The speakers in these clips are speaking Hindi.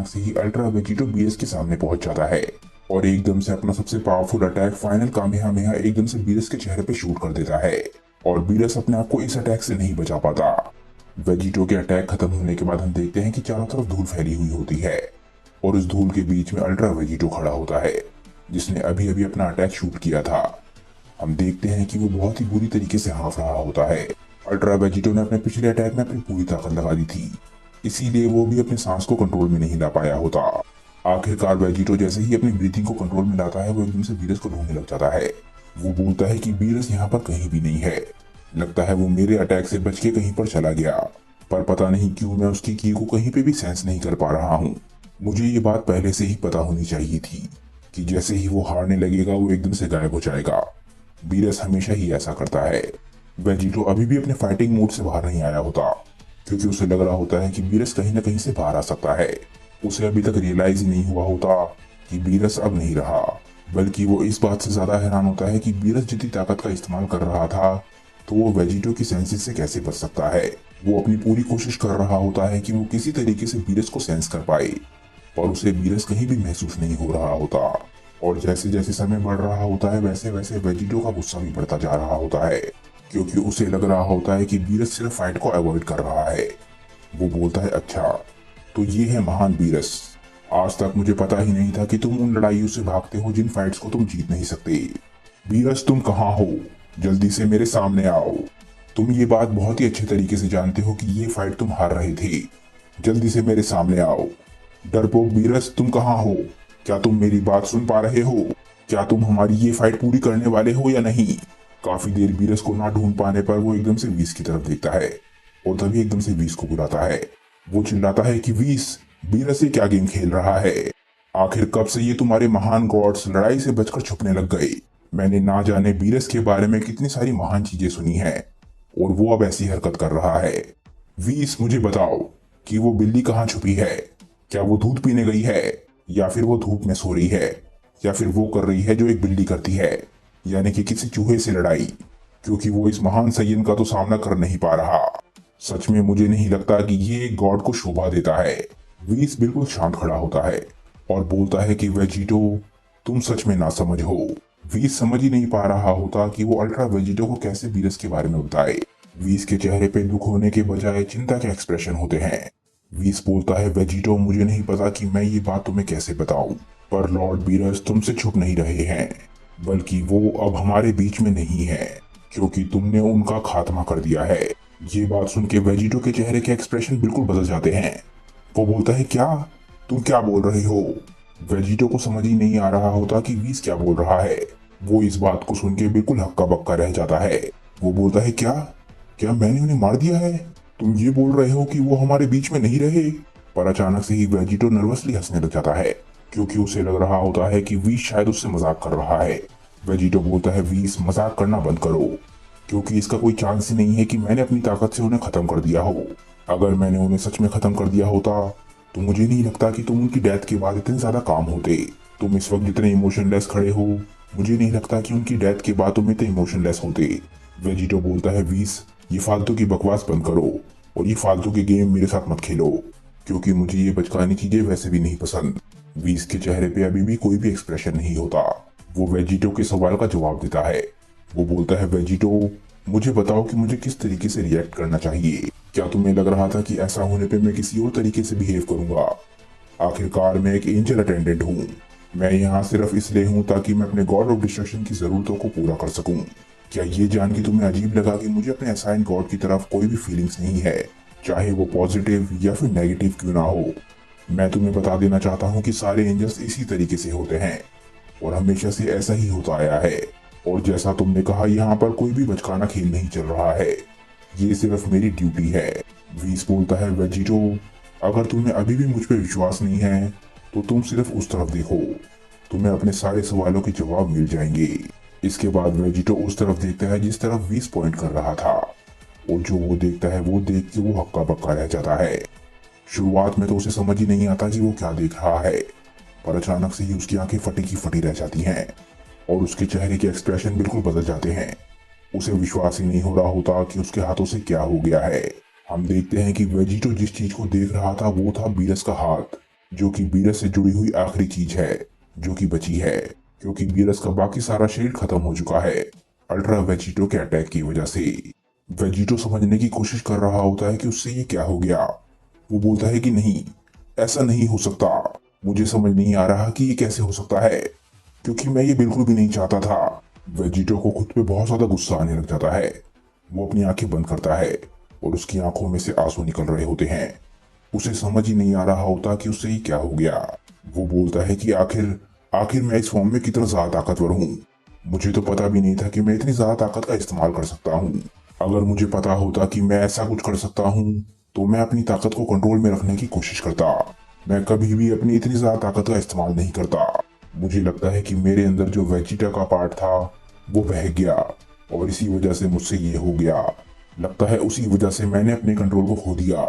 अचानक से ही अल्ट्रा वेजिटो बीरस के सामने पहुंच जाता है और एकदम से अपना सबसे पावरफुल अटैक फाइनल कामेहामेहा एकदम से बीरस के चेहरे पे शूट कर देता है और बीरस अपने आप को इस अटैक से नहीं बचा पाता। वेजिटो के अटैक खत्म होने के बाद हम देखते हैं कि चारों तरफ धूल फैली हुई होती है और उस धूल के बीच में अल्ट्रा वेजिटो खड़ा होता है जिसने अभी अभी अपना अटैक शूट किया था। हम देखते हैं कि वो बहुत ही बुरी तरीके से हाफ रहा होता है। अल्ट्रा वेजिटो ने अपने पिछले अटैक में अपनी पूरी ताकत लगा दी थी, इसीलिए वो भी अपने सांस को कंट्रोल में नहीं ला पाया होता। आखिरकार वेजिटो जैसे ही अपनी ब्रीथिंग को कंट्रोल में लाता है वो एकदम से बीरस को ढूंढने लग जाता है। वो बोलता है कि बीरस यहाँ पर कहीं भी नहीं है, लगता है वो मेरे अटैक से बच के कहीं पर चला गया, पर पता नहीं क्यों मैं उसकी की को कहीं पे भी सेंस नहीं कर पा रहा हूँ। मुझे ये बात पहले से ही पता होनी चाहिए थी कि जैसे ही वो हारने लगेगा वो एकदम से गायब हो जाएगा। बीरस हमेशा ही ऐसा करता है। वेजिटो अभी भी अपने फाइटिंग मूड से बाहर नहीं आया होता क्योंकि उसे लग रहा होता है कि बीरस कहीं ना कहीं से बाहर आ सकता है। उसे अभी तक रियलाइज ही नहीं हुआ होता कि बीरस अब नहीं रहा, बल्कि वो इस बात से ज्यादा हैरान होता है कि बीरस जितनी ताकत का इस्तेमाल कर रहा था तो वो वेजिटो की सेंसेस से कैसे बच सकता है। वो अपनी पूरी कोशिश कर रहा होता है कि वो किसी तरीके से बीरस को सेंस कर पाए, पर उसे बीरस कहीं भी महसूस नहीं हो रहा होता। और जैसे जैसे समय बढ़ रहा होता है वैसे वैसे वेजिटो का गुस्सा भी बढ़ता जा रहा होता है क्योंकि उसे लग रहा होता है कि बीरस सिर्फ फाइट को अवॉइड कर रहा है। वो बोलता है, अच्छा तो ये है महान बीरस, आज तक मुझे पता ही नहीं था कि तुम उन लड़ाइयों से भागते हो जिन फाइट्स को तुम जीत नहीं सकते। बीरस तुम कहाँ हो, जल्दी से मेरे सामने आओ। तुम ये बात बहुत ही अच्छे तरीके से जानते हो कि ये फाइट तुम हार रहे थे, जल्दी से मेरे सामने आओ। डरपोक बीरस तुम कहाँ हो, क्या तुम मेरी बात सुन पा रहे हो, क्या तुम हमारी ये फाइट पूरी करने वाले हो या नहीं। काफी देर बीरस को ना ढूंढ पाने पर वो एकदम से वीस की तरफ देखता है और तभी एकदम से वीस को बुलाता है। वो चिल्लाता है कि वीस, बीरस ये क्या गेम खेल रहा है, आखिर कब से ये तुम्हारे महान गॉड्स लड़ाई से बचकर छुपने लग गए। मैंने ना जाने बीरस के बारे में कितनी सारी महान चीजें सुनी हैं और वो अब ऐसी हरकत कर रहा है। वीस मुझे बताओ कि वो बिल्ली कहाँ छुपी है, क्या वो दूध पीने गई है या फिर वो धूप में सो रही है या फिर वो कर रही है जो एक बिल्ली करती है, यानी कि किसी चूहे से लड़ाई, क्योंकि वो इस महान संयम का तो सामना कर नहीं पा रहा। सच में मुझे नहीं लगता कि ये एक गॉड को शोभा देता है। वीस बिल्कुल शांत खड़ा होता है और बोलता है कि वेजिटो तुम सच में ना समझ हो। वीस समझ ही नहीं पा रहा होता कि वो अल्ट्रा वेजिटो को कैसे बीरस के बारे में बताए। वीस के चेहरे पे दुख होने के बजाय चिंता के एक्सप्रेशन होते हैं। वीस बोलता है, वेजिटो मुझे नहीं पता कि मैं ये बात तुम्हें कैसे बताऊं, पर लॉर्ड बीरस तुमसे छुप नहीं रहे हैं, बल्कि वो अब हमारे बीच में नहीं है क्योंकि तुमने उनका खात्मा कर दिया है। ये बात सुन के वेजिटो के चेहरे के एक्सप्रेशन बिल्कुल बदल जाते हैं। वो बोलता है, क्या तुम क्या बोल रहे हो। वेजिटो को समझ ही नहीं आ रहा होता कि वीस क्या बोल रहा है। वो इस बात को सुन के बिल्कुल हक्का बक्का रह जाता है। वो बोलता है, क्या क्या मैंने उन्हें मार दिया है, तुम ये बोल रहे हो कि वो हमारे बीच में नहीं रहे। पर अचानक से ही वेजिटो नर्वसली हंसने लग जाता है क्योंकि उसे लग रहा होता है कि वीस शायद उससे मजाक कर रहा है। वेजिटो बोलता है, वीस मजाक करना बंद करो, क्योंकि इसका कोई चांस ही नहीं है कि मैंने अपनी ताकत से उन्हें खत्म कर दिया हो। अगर मैंने उन्हें सच में खत्म कर दिया होता तो मुझे नहीं लगता कि तुम उनकी डेथ के बाद इतने ज्यादा काम होते। तुम इस वक्त जितने इमोशनलेस खड़े हो, मुझे नहीं लगता कि उनकी डेथ के बाद तुम इतने इमोशनलेस होते। वेजिटो बोलता है, वीस ये फालतू की बकवास बंद करो और ये फालतू के गेम मेरे साथ मत खेलो, क्योंकि मुझे ये बचकानी चीजें वैसे भी नहीं पसंद। वीस के चेहरे पे अभी भी कोई भी एक्सप्रेशन नहीं होता। वो वेजिटो के सवाल का जवाब देता है। वो बोलता है, वेजिटो मुझे बताओ कि मुझे किस तरीके से रिएक्ट करना चाहिए। क्या तुम्हें लग रहा था कि ऐसा होने पे मैं किसी और तरीके से बिहेव करूंगा। आखिरकार मैं एक एंजल अटेंडेंट हूँ, मैं यहाँ सिर्फ इसलिए हूँ ताकि मैं अपने गॉड ऑफ डिस्ट्रक्शन की जरूरतों को पूरा कर सकूं। क्या ये जान के तुम्हें अजीब लगा कि मुझे अपने असाइन गॉड की तरफ कोई भी फीलिंग्स नहीं है, चाहे वो पॉजिटिव या फिर नेगेटिव क्यों ना हो। मैं तुम्हें बता देना चाहता हूँ कि सारे एंजल्स इसी तरीके से होते हैं और हमेशा से ऐसा ही होता आया है। और जैसा तुमने कहा, यहाँ पर कोई भी बचकाना खेल नहीं चल रहा है, ये सिर्फ मेरी ड्यूटी है। वीस बोलता है, वेजिटो अगर तुम्हें अभी भी मुझ पर विश्वास नहीं है तो तुम सिर्फ उस तरफ देखो, तुम्हें अपने सारे सवालों के जवाब मिल जाएंगे। इसके बाद वेजिटो उस तरफ देखता है जिस तरफ वीस पॉइंट कर रहा था और जो वो देखता है वो देख के वो हक्का बक्का रह जाता है। शुरुआत में तो उसे समझ ही नहीं आता कि वो क्या देख रहा है, पर अचानक से ही उसकी आंखें फटी की फटी रह जाती हैं और उसके चेहरे के एक्सप्रेशन बिल्कुल बदल जाते हैं। उसे विश्वास ही नहीं हो रहा होता कि उसके हाथों से क्या हो गया है। हम देखते हैं कि वेजिटो जिस चीज को देख रहा था वो था बीरस का हाथ, जो कि बीरस से जुड़ी हुई आखिरी चीज है जो कि बची है, क्योंकि बीरस का बाकी सारा शरीर खत्म हो चुका है अल्ट्रा वेजिटो के अटैक की वजह से। वेजिटो समझने की कोशिश कर रहा होता है कि उससे ये क्या हो गया। वो बोलता है कि नहीं, ऐसा नहीं हो सकता। मुझे समझ नहीं आ रहा कि ये कैसे हो सकता है, क्योंकि मैं ये बिल्कुल भी नहीं चाहता था। वेजिटो को खुद पे बहुत ज्यादा गुस्सा आने लग जाता है। वो अपनी आंखें बंद करता है और उसकी आंखों में से आंसू निकल रहे होते हैं। उसे समझ ही नहीं आ रहा होता कि उससे ये क्या हो गया। वो बोलता है कि आखिर आखिर मैं इस फॉर्म में कितना ज्यादा ताकतवर हूँ। मुझे तो पता भी नहीं था कि मैं इतनी ज्यादा ताकत का इस्तेमाल कर सकता हूँ। अगर मुझे पता होता कि मैं ऐसा कुछ कर सकता हूँ तो मैं अपनी ताकत को कंट्रोल में रखने की कोशिश करता। मैं कभी भी अपनी इतनी ज्यादा ताकत का इस्तेमाल नहीं करता। मुझे लगता है कि मेरे अंदर जो वेजिटा का पार्ट था वो बह गया और इसी वजह से मुझसे ये हो गया। लगता है उसी वजह से मैंने अपने कंट्रोल को खो दिया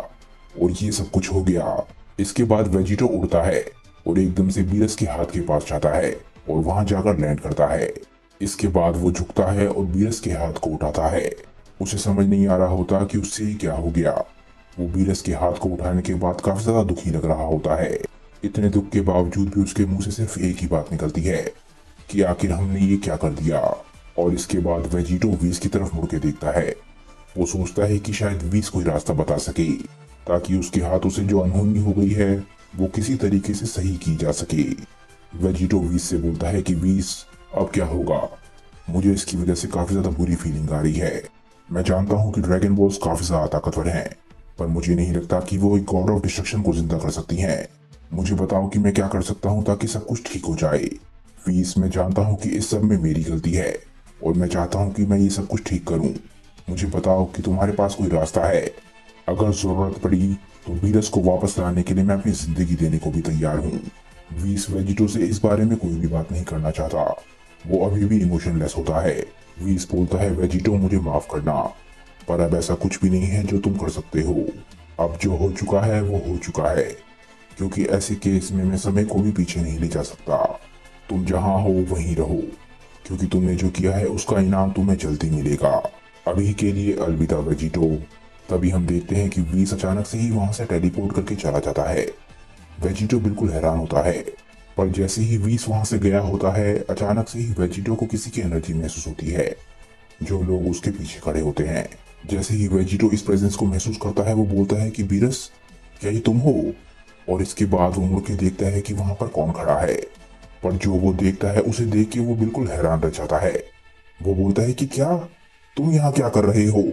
और ये सब कुछ हो गया। इसके बाद वेजिटो उड़ता है और एकदम से बीरस के हाथ के पास जाता है और वहां जाकर लैंड करता है। इसके बाद वो झुकता है और बीरस के हाथ को उठाता है। उसे समझ नहीं आ रहा होता कि उससे ये क्या हो गया। वो बीरस के हाथ को उठाने के बाद काफी ज्यादा दुखी लग रहा होता है। इतने दुख के बावजूद भी उसके मुंह से सिर्फ एक ही बात निकलती है कि आखिर हमने ये क्या कर दिया। और इसके बाद वेजिटो वीस की तरफ मुड़ के देखता है। वो सोचता है कि शायद वीस कोई रास्ता बता सके ताकि उसके हाथों से जो अनहोनी हो गई है वो किसी तरीके से सही की जा सके। वेजिटो वीस से बोलता है कि वीस, अब क्या होगा। मुझे इसकी वजह से काफी ज्यादा बुरी फीलिंग आ रही है। मैं जानता हूँ कि ड्रैगन बॉल्स काफी ज्यादा ताकतवर हैं, पर मुझे नहीं लगता कि वो एक गॉड ऑफ डिस्ट्रक्शन को जिंदा कर सकती हैं। मुझे बताओ कि मैं क्या कर सकता हूँ ताकि सब कुछ ठीक हो जाए। वीस, मैं जानता हूँ कि इस सब में मेरी गलती है और मैं चाहता हूँ कि मैं ये सब कुछ ठीक करूँ। मुझे बताओ कि तुम्हारे पास कोई रास्ता है। अगर जरूरत पड़ी तो बीरस को वापस लाने के लिए मैं अपनी जिंदगी देने को भी तैयार हूँ। वीस वेजिटो से इस बारे में कोई भी बात नहीं करना चाहता। वो अभी भी इमोशनलेस होता है। वीस बोलता है, वेजिटो मुझे माफ करना, पर अब ऐसा कुछ भी नहीं है जो तुम कर सकते हो। अब जो हो चुका है वो हो चुका है, क्योंकि ऐसे केस में मैं समय को भी पीछे नहीं ले जा सकता। तुम जहाँ हो वहीं रहो, क्योंकि तुमने जो किया है उसका इनाम तुम्हें जल्दी मिलेगा। अभी के लिए अलविदा वेजिटो। तभी हम देखते हैं कि वीस अचानक से ही वहां से टेलीपोर्ट करके चला जाता है। वेजिटो बिल्कुल हैरान होता है, पर जैसे ही वीस वहां से गया होता है अचानक से ही वेजिटो को किसी की एनर्जी महसूस होती है। जो लोग उसके पीछे खड़े होते हैं। जैसे ही वेजिटो इस प्रेजेंस को महसूस करता है वो बोलता है कि बीरस, क्या ये तुम हो। और इसके बाद वो मुड़ के देखता है कि वहां पर कौन खड़ा है, पर जो वो देखता है उसे देख के वो बिल्कुल हैरान रह जाता है। वो बोलता है कि क्या तुम यहाँ क्या कर रहे हो।